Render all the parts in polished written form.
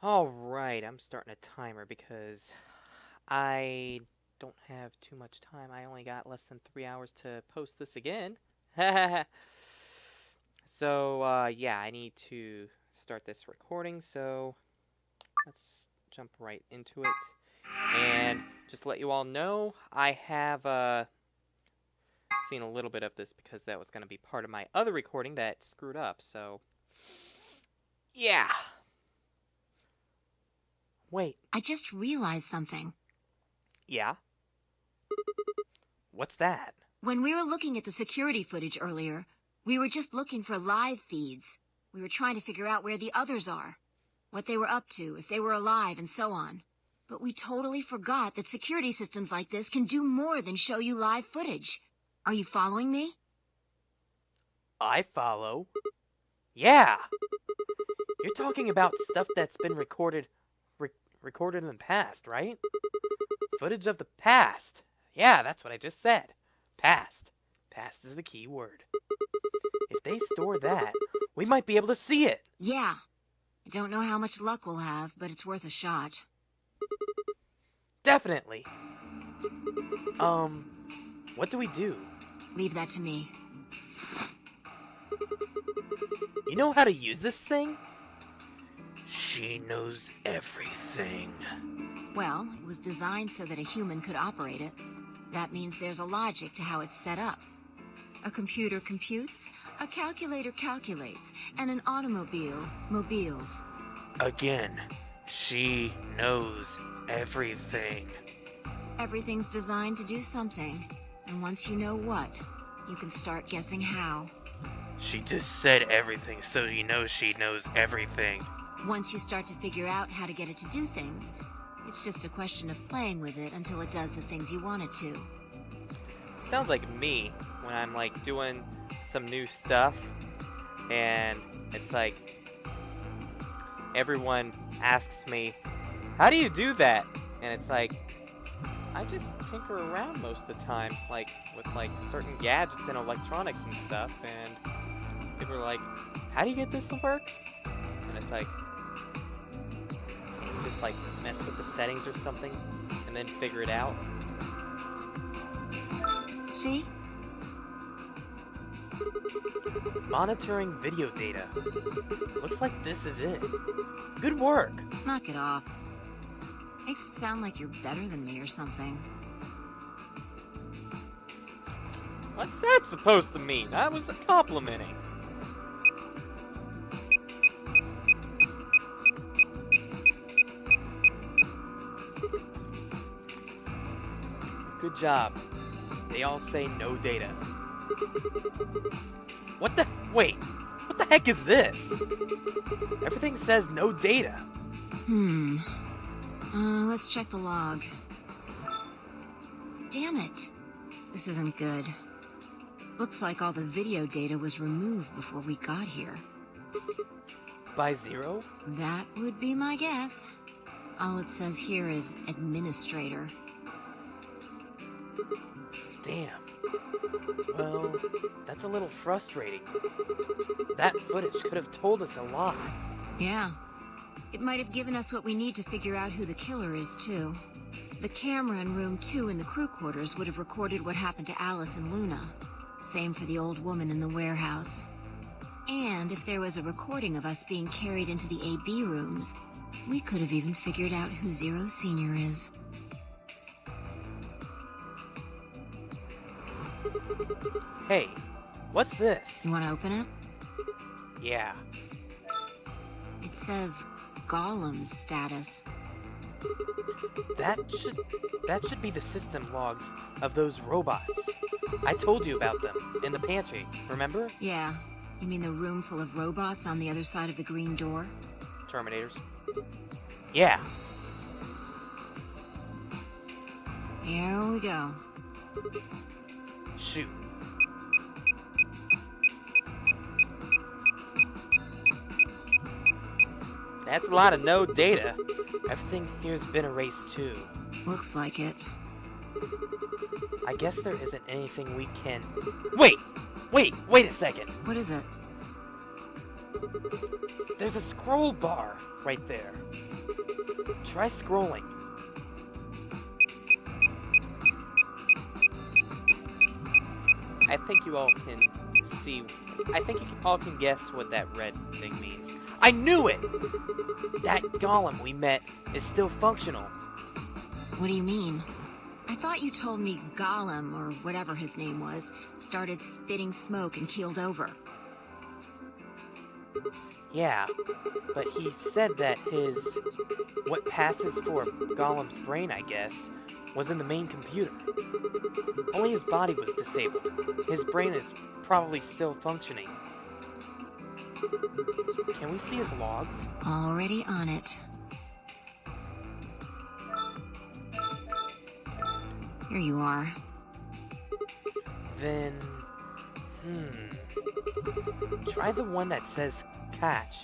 Alright, I'm starting a timer because I don't have too much time. I only got less than 3 hours to post this again. So, yeah, I need to start this recording, so let's jump right into it. And just to let you all know, I have seen a little bit of this because that was going to be part of my other recording that screwed up, so yeah. Wait, I just realized something. yeah? What's that? When we were looking at the security footage earlier, we were just looking for live feeds. We were trying to figure out where the others are, what they were up to, if they were alive, and so on. But we totally forgot that security systems like this can do more than show you live footage. Are you following me? I follow. Yeah! You're talking about stuff that's been recorded in the past, right? Footage of the past. Yeah, that's what I just said. Past. Past is the key word. If they store that, we might be able to see it. Yeah. I don't know how much luck we'll have, but it's worth a shot. Definitely. What do we do? Leave that to me. You know how to use this thing? She knows everything. Well, it was designed so that a human could operate it. That means there's a logic to how it's set up. A computer computes, a calculator calculates, and an automobile mobiles. Again, she knows everything. Everything's designed to do something, and once you know what, you can start guessing how. She just said everything, so you know she knows everything. Once you start to figure out how to get it to do things, it's just a question of playing with it until it does the things you want it to. Sounds like me when I'm like doing some new stuff and it's like everyone asks me, how do you do that? And it's like, I just tinker around most of the time, like with like certain gadgets and electronics and stuff, and people are like, how do you get this to work? And it's like, just like mess with the settings or something and then figure it out. See? Monitoring video data. Looks like this is it. Good work. Knock it off. Makes it sound like you're better than me or something. What's that supposed to mean? I was complimenting. Good job. They all say no data. What the? Wait. What the heck is this? Everything says no data. Let's check the log. Damn it. This isn't good. Looks like all the video data was removed before we got here. By zero? That would be my guess. All it says here is administrator. Damn. Well, that's a little frustrating. That footage could have told us a lot. Yeah. It might have given us what we need to figure out who the killer is, too. The camera in room 2 in the crew quarters would have recorded what happened to Alice and Luna. Same for the old woman in the warehouse. And if there was a recording of us being carried into the AB rooms, we could have even figured out who Zero Senior is. Hey, what's this? You want to open it? Yeah. It says Golem's status. That should be the system logs of those robots. I told you about them in the pantry, remember? Yeah. You mean the room full of robots on the other side of the green door? Terminators. Yeah. Here we go. Shoot. That's a lot of no data. Everything here's been erased too. Looks like it. I guess there isn't anything we can... Wait a second. What is it? There's a scroll bar right there. Try scrolling. I think you all can see... I think you all can guess what that red thing means. I knew it! That golem we met is still functional. What do you mean? I thought you told me Gollum, or whatever his name was, started spitting smoke and keeled over. Yeah, but he said that his... what passes for Gollum's brain, I guess, was in the main computer. Only his body was disabled. His brain is probably still functioning. Can we see his logs? Already on it. Here you are. Then... try the one that says catch.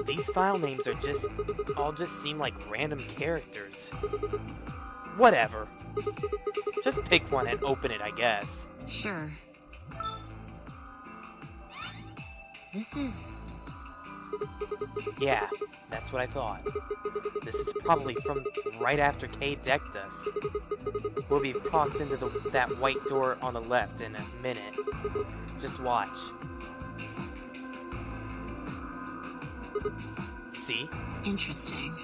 These file names are all just seem like random characters. Whatever. Just pick one and open it, I guess. Sure. This is... Yeah, that's what I thought. This is probably from right after Kay decked us. We'll be tossed into that white door on the left in a minute. Just watch. See? Interesting.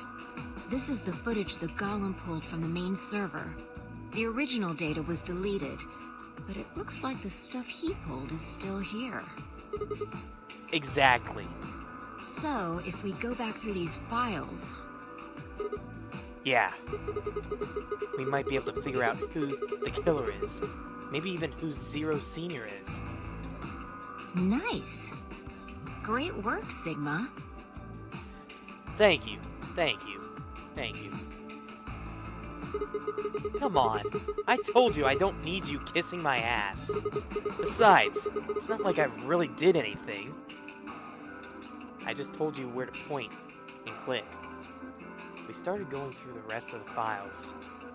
This is the footage the Golem pulled from the main server. The original data was deleted, but it looks like the stuff he pulled is still here. Exactly. So, if we go back through these files... Yeah. We might be able to figure out who the killer is. Maybe even who Zero Senior is. Nice. Great work, Sigma. Thank you. Thank you. Thank you. Come on. I told you I don't need you kissing my ass. Besides, it's not like I really did anything. I just told you where to point and click. We started going through the rest of the files.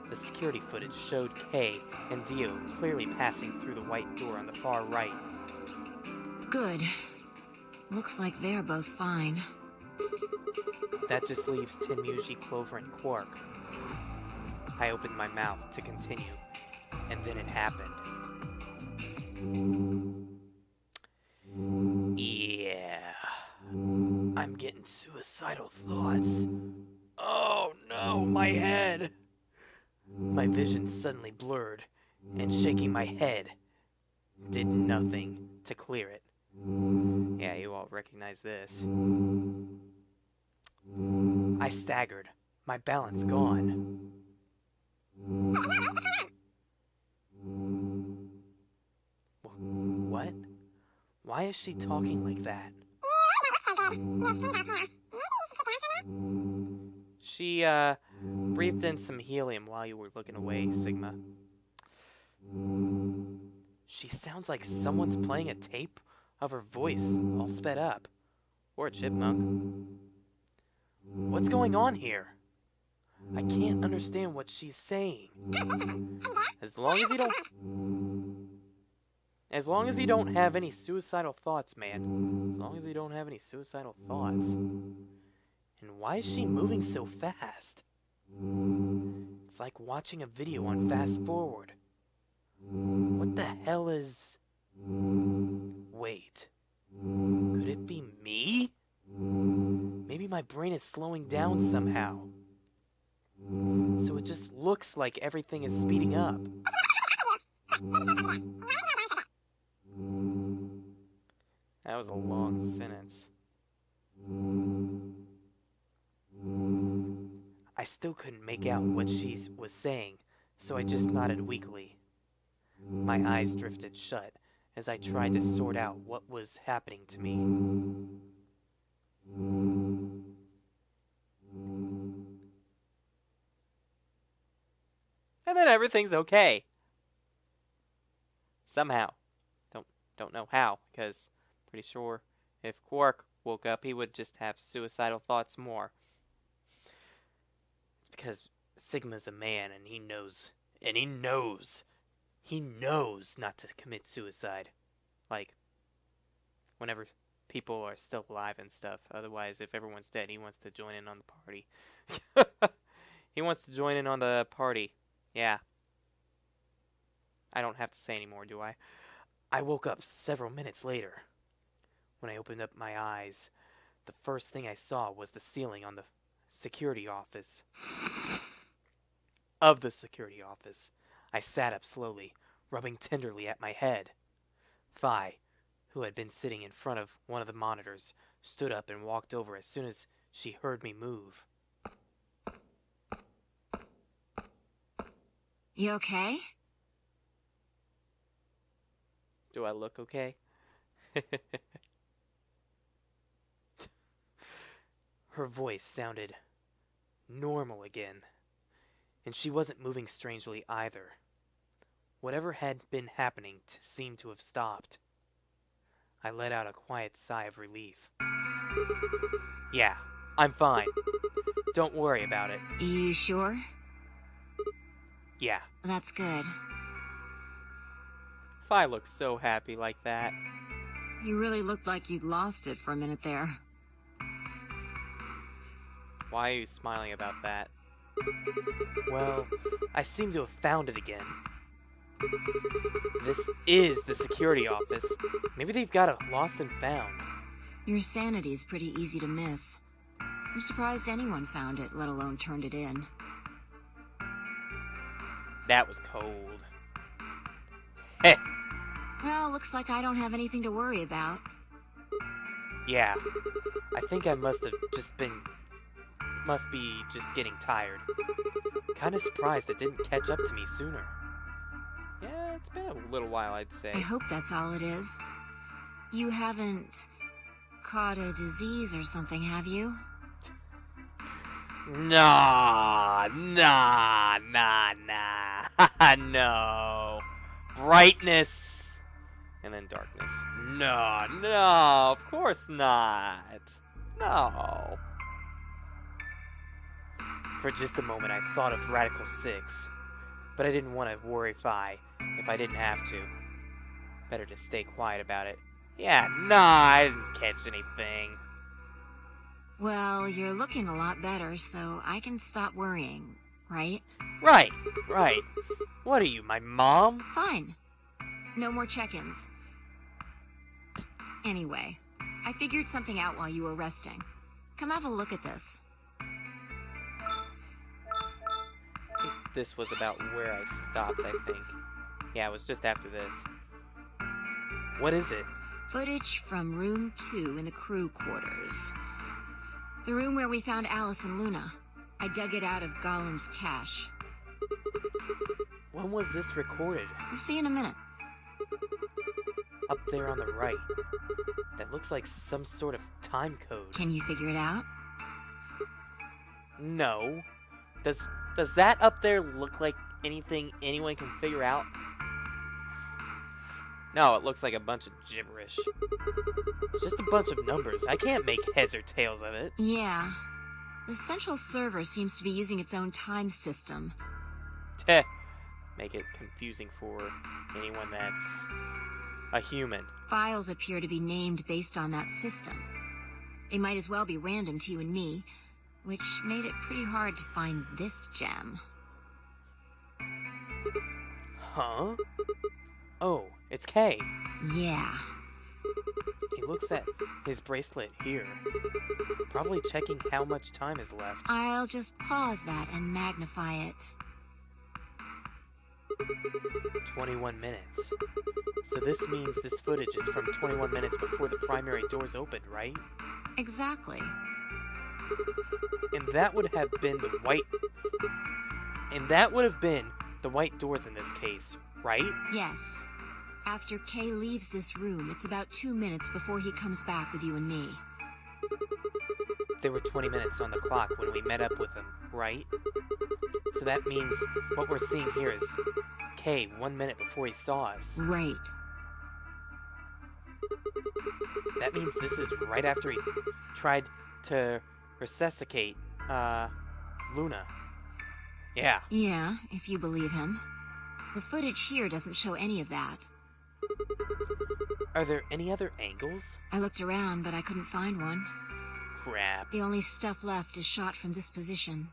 The security footage showed Kay and Dio clearly passing through the white door on the far right. Good. Looks like they're both fine. That just leaves Tenmuji, Clover, and Quark. I opened my mouth to continue, and then it happened. Yeah. I'm getting suicidal thoughts. Oh no, my head! My vision suddenly blurred, and shaking my head did nothing to clear it. Yeah, you all recognize this. I staggered, my balance gone. What? Why is she talking like that? She, breathed in some helium while you were looking away, Sigma. She sounds like someone's playing a tape of her voice, all sped up. Or a chipmunk. What's going on here? I can't understand what she's saying. As long as you don't have any suicidal thoughts, man. As long as you don't have any suicidal thoughts. And why is she moving so fast? It's like watching a video on fast forward. What the hell is... Wait. Could it be me? Maybe my brain is slowing down somehow. So it just looks like everything is speeding up. That was a long sentence. I still couldn't make out what she was saying, so I just nodded weakly. My eyes drifted shut as I tried to sort out what was happening to me. And then everything's okay. Somehow. Don't know how, because pretty sure if Quark woke up, he would just have suicidal thoughts more. It's because Sigma's a man and he knows And he knows not to commit suicide. Like, whenever people are still alive and stuff. Otherwise, if everyone's dead, he wants to join in on the party. He wants to join in on the party. Yeah. I don't have to say anymore, do I? I woke up several minutes later. When I opened up my eyes, the first thing I saw was the ceiling on the security office. Of the security office. I sat up slowly, rubbing tenderly at my head. Phi, who had been sitting in front of one of the monitors, stood up and walked over as soon as she heard me move. You okay? Do I look okay? Her voice sounded normal again, and she wasn't moving strangely either. Whatever had been happening seemed to have stopped. I let out a quiet sigh of relief. Yeah, I'm fine. Don't worry about it. You sure? Yeah. That's good. Phi looked so happy like that. You really looked like you'd lost it for a minute there. Why are you smiling about that? Well, I seem to have found it again. This is the security office. Maybe they've got it lost and found. Your sanity's pretty easy to miss. I'm surprised anyone found it, let alone turned it in. That was cold. Heh. Well, looks like I don't have anything to worry about. Yeah. I think I must be just getting tired. Kinda surprised it didn't catch up to me sooner. Yeah, it's been a little while, I'd say. I hope that's all it is. You haven't caught a disease or something, have you? Nah. No. Brightness. And then darkness. No, of course not. No. For just a moment, I thought of Radical 6. But I didn't want to worry Phi if I didn't have to. Better to stay quiet about it. Yeah, nah, I didn't catch anything. Well, you're looking a lot better, so I can stop worrying, right? Right. What are you, my mom? Fine. No more check-ins. Anyway, I figured something out while you were resting. Come have a look at this. I think this was about where I stopped, I think. Yeah, it was just after this. What is it? Footage from room 2 in the crew quarters. The room where we found Alice and Luna. I dug it out of Gollum's cache. When was this recorded? You'll see in a minute. Up there on the right. That looks like some sort of time code. Can you figure it out? No. Does that up there look like anything anyone can figure out? No, it looks like a bunch of gibberish. It's just a bunch of numbers. I can't make heads or tails of it. Yeah. The central server seems to be using its own time system. Teh. Make it confusing for anyone that's a human. Files appear to be named based on that system. They might as well be random to you and me, which made it pretty hard to find this gem. Huh? Oh, it's K. Yeah. He looks at his bracelet here. Probably checking how much time is left. I'll just pause that and magnify it. 21 minutes. So this means this footage is from 21 minutes before the primary doors opened, right? Exactly. And that would have been the white... And that would have been the white doors in this case, right? Yes. After Kay leaves this room, it's about 2 minutes before he comes back with you and me. There were 20 minutes on the clock when we met up with him, right? So that means what we're seeing here is Kay 1 minute before he saw us. Right. That means this is right after he tried to resuscitate, Luna. Yeah. Yeah, if you believe him. The footage here doesn't show any of that. Are there any other angles? I looked around, but I couldn't find one. Crap. The only stuff left is shot from this position.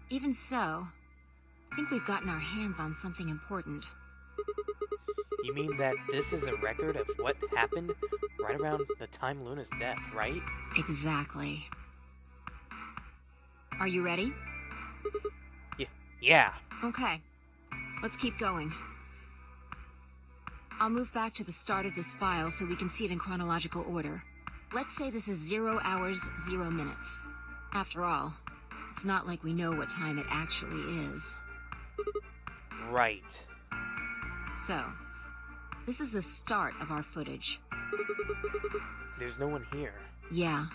Even so, I think we've gotten our hands on something important. You mean that this is a record of what happened right around the time Luna's death, right? Exactly. Are you ready? Yeah. Okay. Let's keep going. I'll move back to the start of this file so we can see it in chronological order. Let's say this is 0 hours, 0 minutes. After all, it's not like we know what time it actually is. Right. So, this is the start of our footage. There's no one here. Yeah.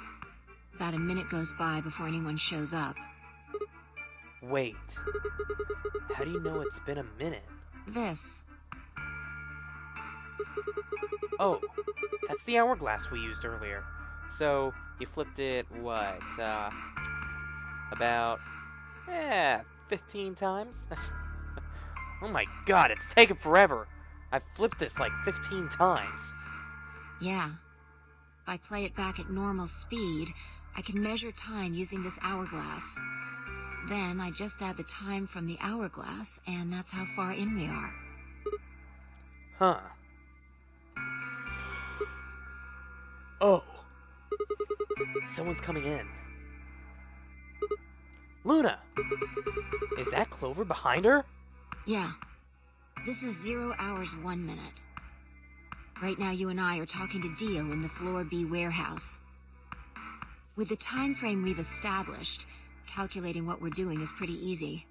About a minute goes by before anyone shows up. Wait. How do you know it's been a minute? This. Oh, that's the hourglass we used earlier. So, you flipped it, what, about, 15 times? Oh my god, it's taken forever. I've flipped this like 15 times. Yeah. If I play it back at normal speed, I can measure time using this hourglass. Then I just add the time from the hourglass, and that's how far in we are. Huh. Oh. Someone's coming in. Luna! Is that Clover behind her? Yeah. This is 0 hours, 1 minute. Right now you and I are talking to Dio in the Floor B warehouse. With the time frame we've established, calculating what we're doing is pretty easy.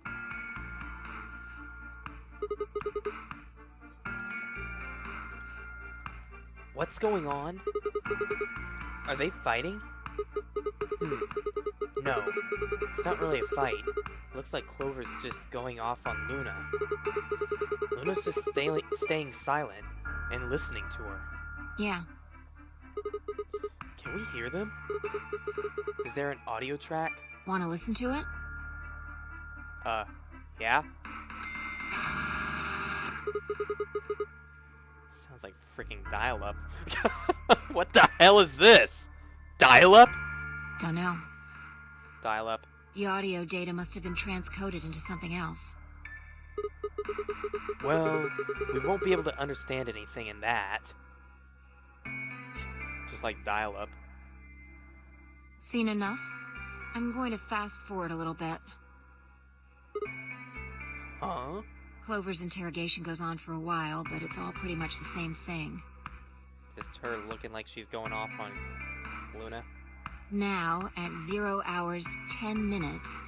What's going on? Are they fighting? No, it's not really a fight. Looks like Clover's just going off on Luna. Luna's just staying silent and listening to her. Yeah. Can we hear them? Is there an audio track? Want to listen to it? Yeah? Sounds like freaking dial-up. What the hell is this? Dial-up? Don't know. Dial-up. The audio data must have been transcoded into something else. Well, we won't be able to understand anything in that. Just like dial-up. Seen enough? I'm going to fast forward a little bit. Huh? Clover's interrogation goes on for a while, but it's all pretty much the same thing. Just her looking like she's going off on Luna. Now, at 0 hours, 10 minutes,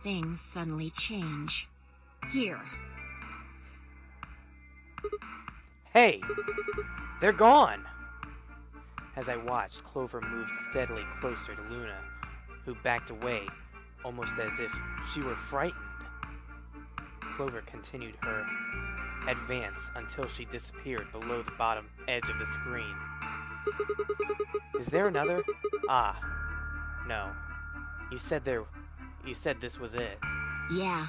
things suddenly change. Here. Hey! They're gone! As I watched, Clover moved steadily closer to Luna, who backed away, almost as if she were frightened. Clover continued her advance until she disappeared below the bottom edge of the screen. Is there another? Ah, no. You said this was it. Yeah.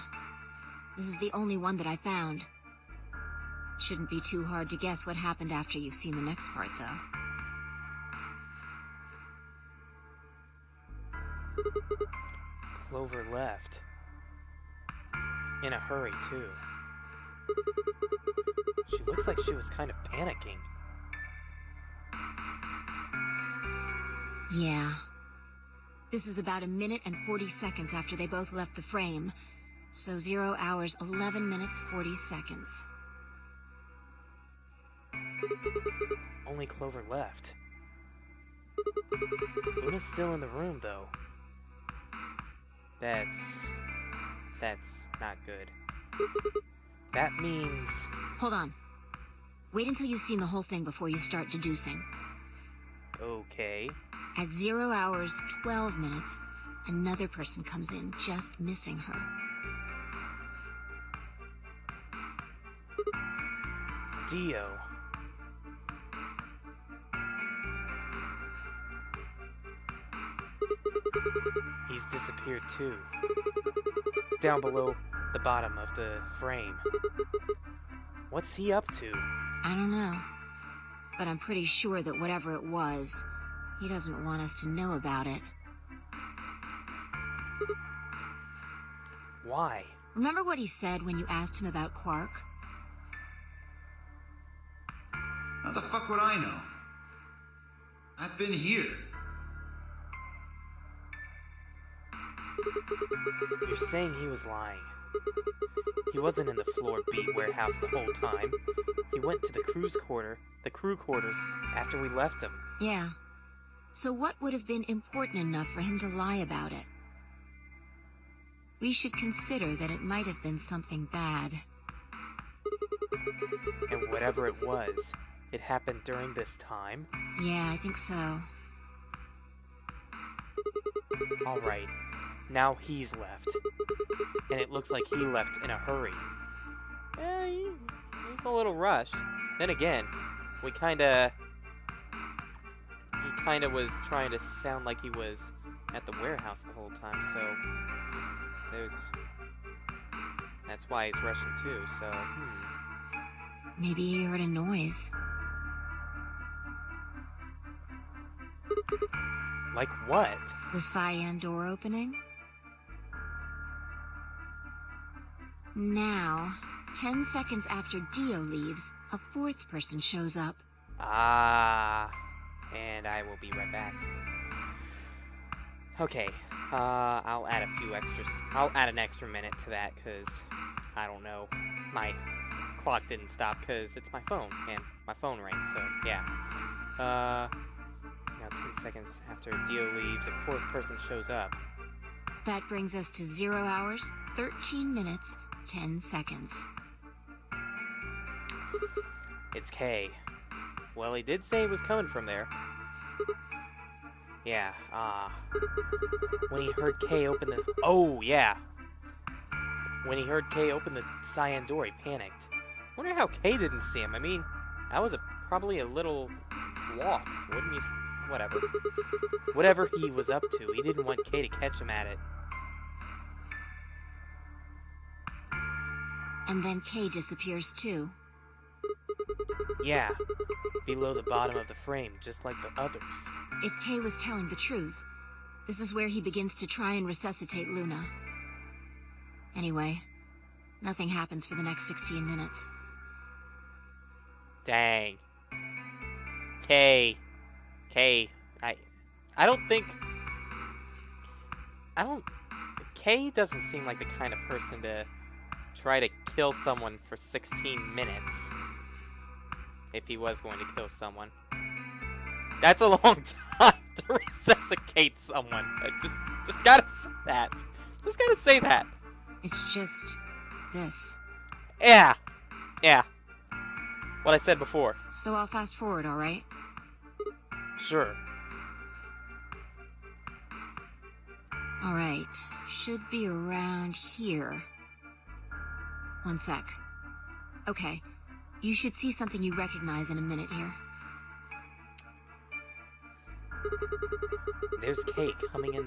This is the only one that I found. Shouldn't be too hard to guess what happened after you've seen the next part, though. Clover left. In a hurry, too. She looks like she was kind of panicking. Yeah. This is about a minute and 40 seconds after they both left the frame. So 0 hours, 11 minutes, 40 seconds. Only Clover left. Luna's still in the room, though. That's not good. That means... Hold on. Wait until you've seen the whole thing before you start deducing. Okay. At 0 hours, 12 minutes, another person comes in, just missing her. Dio. He's disappeared too. Down below the bottom of the frame. What's he up to? I don't know. But I'm pretty sure that whatever it was, he doesn't want us to know about it. Why? Remember what he said when you asked him about Quark? How the fuck would I know? I've been here. You're saying he was lying. He wasn't in the floor B warehouse the whole time. He went to the crew quarters after we left him. Yeah. So what would have been important enough for him to lie about it? We should consider that it might have been something bad. And whatever it was, it happened during this time? Yeah, I think so. Alright, now he's left. And it looks like he left in a hurry. He's a little rushed. Then again, he kinda was trying to sound like he was at the warehouse the whole time, so that's why he's rushing too, so, Maybe he heard a noise. Like what? The cyan door opening? Now, 10 seconds after Dio leaves, a fourth person shows up. And I will be right back. Okay, I'll add a few extras. I'll add an extra minute to that, because, I don't know, my clock didn't stop, because it's my phone, and my phone rang, so, yeah. Now 10 seconds after Dio leaves, a fourth person shows up. That brings us to 0 hours, 13 minutes, 10 seconds. It's Kay. Well, he did say he was coming from there. Yeah, when he heard Kay open the... Oh, yeah! When he heard Kay open the cyan door, he panicked. Wonder how Kay didn't see him. I mean, that was probably a little walk, wouldn't you... Whatever. Whatever he was up to, he didn't want Kay to catch him at it. And then Kay disappears too. Yeah, below the bottom of the frame, just like the others. If Kay was telling the truth, this is where he begins to try and resuscitate Luna. Anyway, nothing happens for the next 16 minutes. Dang. Kay, I don't think... Kay doesn't seem like the kind of person to try to kill someone for 16 minutes. If he was going to kill someone. That's a long time to resuscitate someone. I just gotta say that. Just gotta say that. It's just... this. Yeah. What I said before. So I'll fast forward, alright? Sure. Alright, should be around here. One sec. Okay, you should see something you recognize in a minute here. There's Kay coming in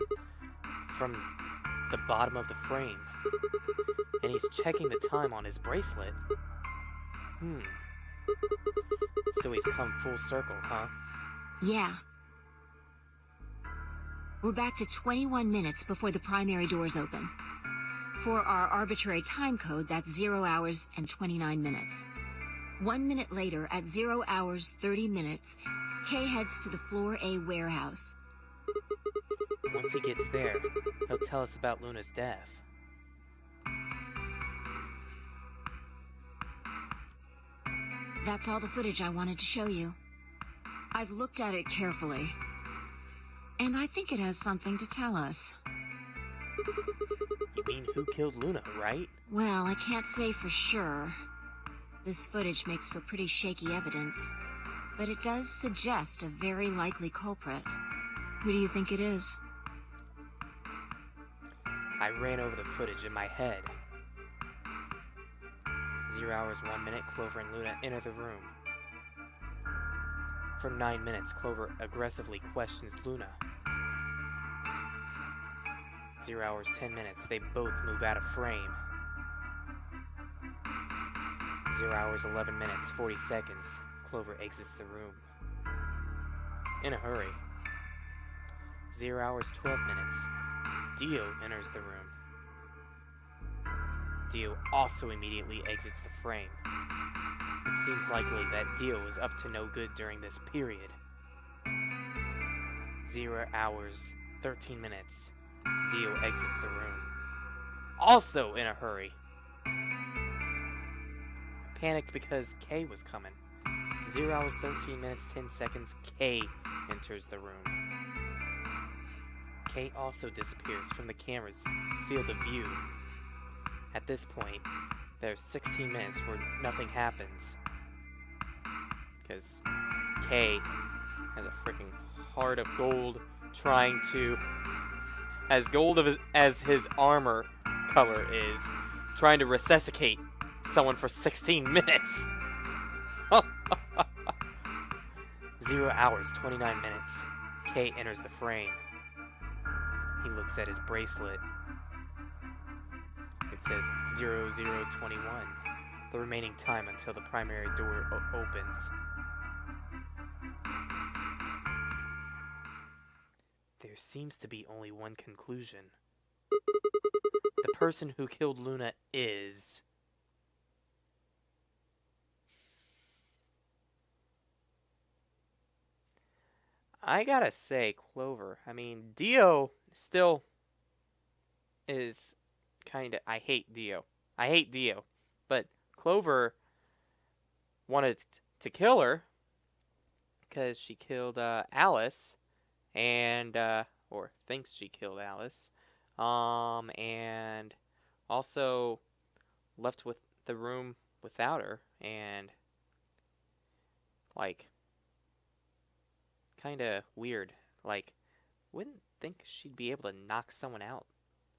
from the bottom of the frame. And he's checking the time on his bracelet. So we've come full circle, huh? Yeah. We're back to 21 minutes before the primary doors open. For our arbitrary time code, that's 0 hours and 29 minutes. 1 minute later, at 0 hours, 30 minutes, Kay heads to the Floor A warehouse. Once he gets there, he'll tell us about Luna's death. That's all the footage I wanted to show you. I've looked at it carefully. And I think it has something to tell us. You mean who killed Luna, right? Well, I can't say for sure. This footage makes for pretty shaky evidence. But it does suggest a very likely culprit. Who do you think it is? I ran over the footage in my head. 0 hours, 1 minute, Clover and Luna enter the room. For 9 minutes, Clover aggressively questions Luna. 0 hours, 10 minutes. They both move out of frame. 0 hours, 11 minutes, 40 seconds. Clover exits the room. In a hurry. 0 hours, 12 minutes. Dio enters the room. Dio also immediately exits the frame. It seems likely that Dio was up to no good during this period. 0 hours, 13 minutes. Dio exits the room. Also in a hurry. Panicked because Kay was coming. 0 hours, 13 minutes, 10 seconds. Kay enters the room. Kay also disappears from the camera's field of view. At this point, there's 16 minutes where nothing happens. Because Kay has a freaking heart of gold trying to, as gold as his armor color is, trying to resuscitate someone for 16 minutes. 0 hours, 29 minutes. Kay enters the frame. He looks at his bracelet. It says 0021, the remaining time until the primary door opens. There seems to be only one conclusion. The person who killed Luna is... I gotta say, Clover. I mean, Dio still is kinda... I hate Dio. I hate Dio. But Clover wanted to kill her because she killed Alice, and or thinks she killed Alice, and also left with the room without her, and like kind of weird. Like, wouldn't think she'd be able to knock someone out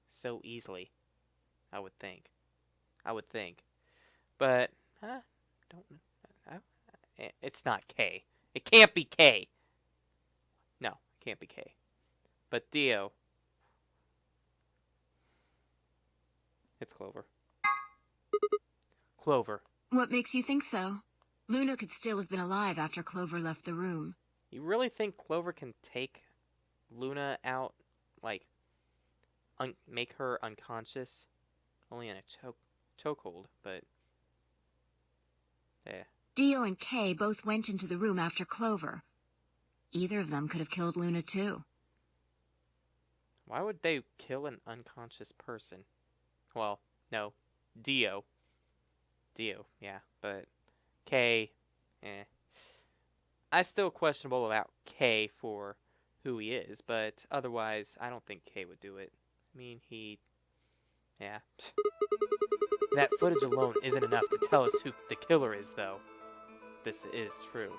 so easily. I would think. But it's not K. It can't be K. No, it can't be K. But Dio. It's Clover. Clover. What makes you think so? Luna could still have been alive after Clover left the room. You really think Clover can take Luna out, like, make her unconscious? Only in a chokehold, but... yeah. Dio and Kay both went into the room after Clover. Either of them could have killed Luna too. Why would they kill an unconscious person? Well, no. Dio, yeah, but Kay, I still questionable about Kay for who he is, but otherwise, I don't think Kay would do it. I mean, yeah. That footage alone isn't enough to tell us who the killer is, though. This is true.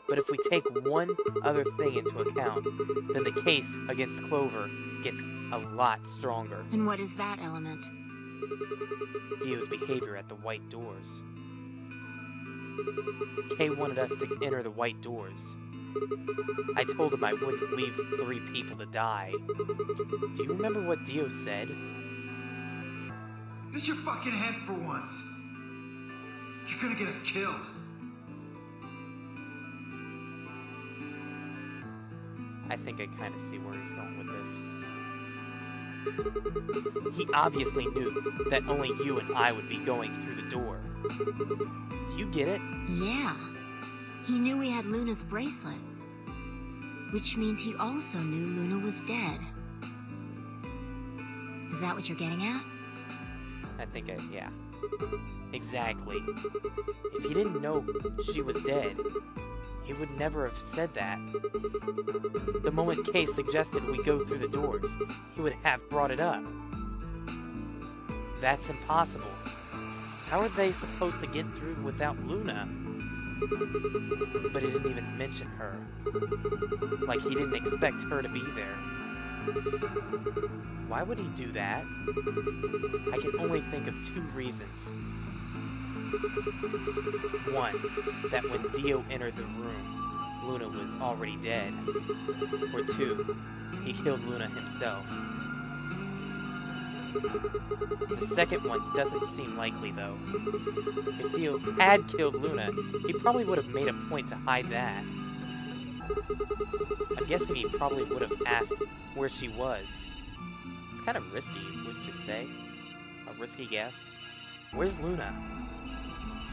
But if we take one other thing into account, then the case against Clover gets a lot stronger. And what is that element? Dio's behavior at the white doors. Kay wanted us to enter the white doors. I told him I wouldn't leave 3 people to die. Do you remember what Dio said? Use your fucking head for once. You're gonna get us killed. I think I kind of see where he's going with this. He obviously knew that only you and I would be going through the door. Do you get it? Yeah. He knew we had Luna's bracelet. Which means he also knew Luna was dead. Is that what you're getting at? I think yeah. Exactly. If he didn't know she was dead, he would never have said that. The moment Kay suggested we go through the doors, he would have brought it up. That's impossible. How are they supposed to get through without Luna? But he didn't even mention her. Like he didn't expect her to be there. Why would he do that? I can only think of 2 reasons. One, that when Dio entered the room, Luna was already dead. Or 2, he killed Luna himself. The second one doesn't seem likely, though. If Dio had killed Luna, he probably would have made a point to hide that. I'm guessing he probably would have asked where she was. It's kind of risky, wouldn't you say? A risky guess. Where's Luna?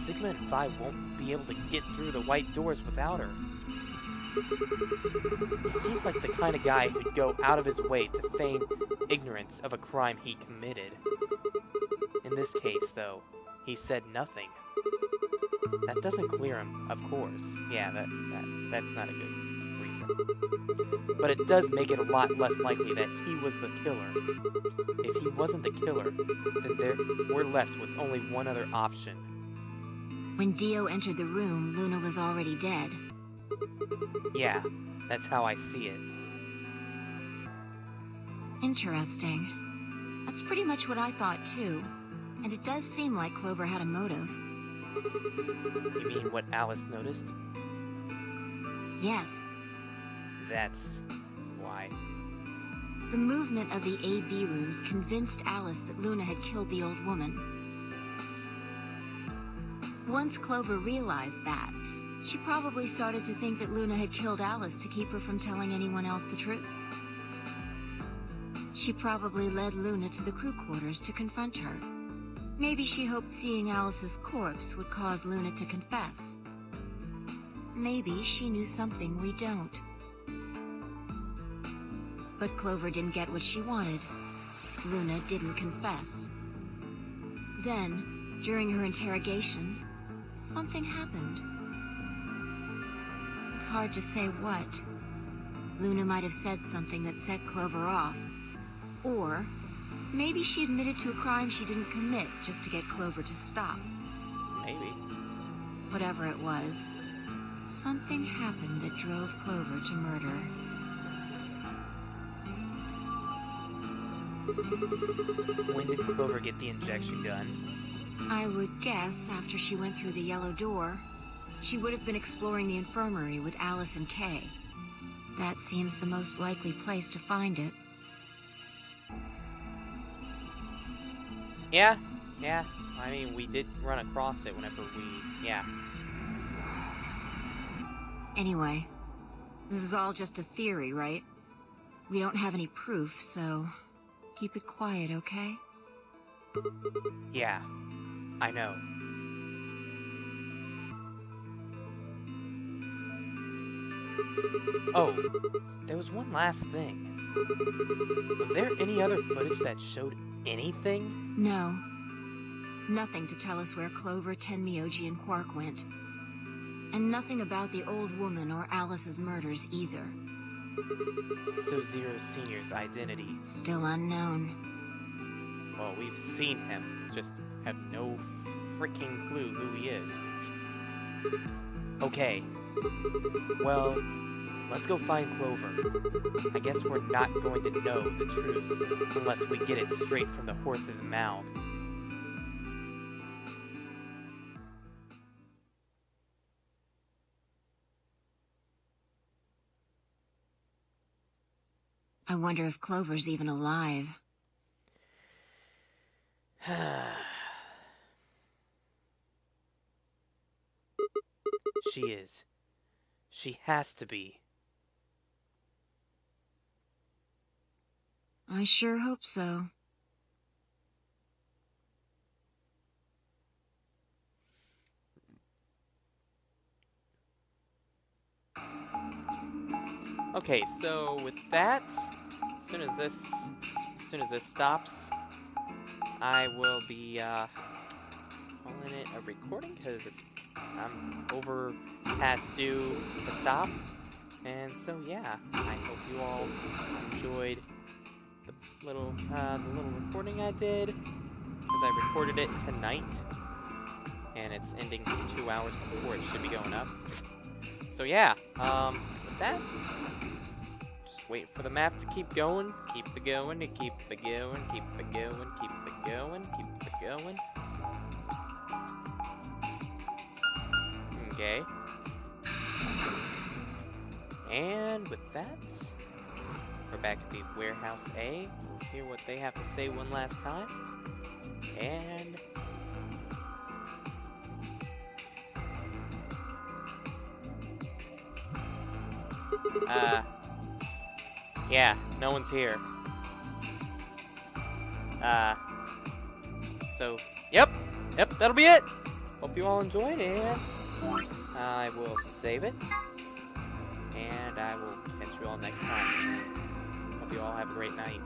Sigma and Phi won't be able to get through the white doors without her. He seems like the kind of guy who'd go out of his way to feign ignorance of a crime he committed. In this case, though, he said nothing. That doesn't clear him, of course. Yeah, that's not a good reason. But it does make it a lot less likely that he was the killer. If he wasn't the killer, then we're left with only one other option. When Dio entered the room, Luna was already dead. Yeah, that's how I see it. Interesting. That's pretty much what I thought too. And it does seem like Clover had a motive. You mean what Alice noticed? Yes. That's why. The movement of the A-B rooms convinced Alice that Luna had killed the old woman. Once Clover realized that, she probably started to think that Luna had killed Alice to keep her from telling anyone else the truth. She probably led Luna to the crew quarters to confront her. Maybe she hoped seeing Alice's corpse would cause Luna to confess. Maybe she knew something we don't. But Clover didn't get what she wanted. Luna didn't confess. Then, during her interrogation, something happened. It's hard to say what. Luna might have said something that set Clover off. Or maybe she admitted to a crime she didn't commit just to get Clover to stop. Maybe. Whatever it was, something happened that drove Clover to murder. When did Clover get the injection gun? I would guess after she went through the yellow door. She would have been exploring the infirmary with Alice and Kay. That seems the most likely place to find it. Yeah. I mean, we did run across it whenever yeah. Anyway, this is all just a theory, right? We don't have any proof, so keep it quiet, okay? Yeah, I know. Oh, there was one last thing. Was there any other footage that showed anything? No. Nothing to tell us where Clover, Tenmyoji, and Quark went. And nothing about the old woman or Alice's murders either. So Zero Senior's identity? Still unknown. Well, we've seen him, just have no freaking clue who he is. Okay. Well, let's go find Clover. I guess we're not going to know the truth unless we get it straight from the horse's mouth. I wonder if Clover's even alive. She is. She has to be. I sure hope so. Okay, so with that, as soon as this stops, I will be calling it a recording because I'm over past due to stop. And so yeah, I hope you all enjoyed the little recording I did, because I recorded it tonight and it's ending 2 hours before it should be going up. So yeah, with that, just wait for the map to keep going, keep it going, to keep it going, keep it going, keep it going, keep it going. Okay. And with that, We're back at the Warehouse A. We'll hear what they have to say one last time. And... yeah, no one's here. So, yep, that'll be it. Hope you all enjoyed, and I will save it. And I will catch you all next time. Hope you all have a great night.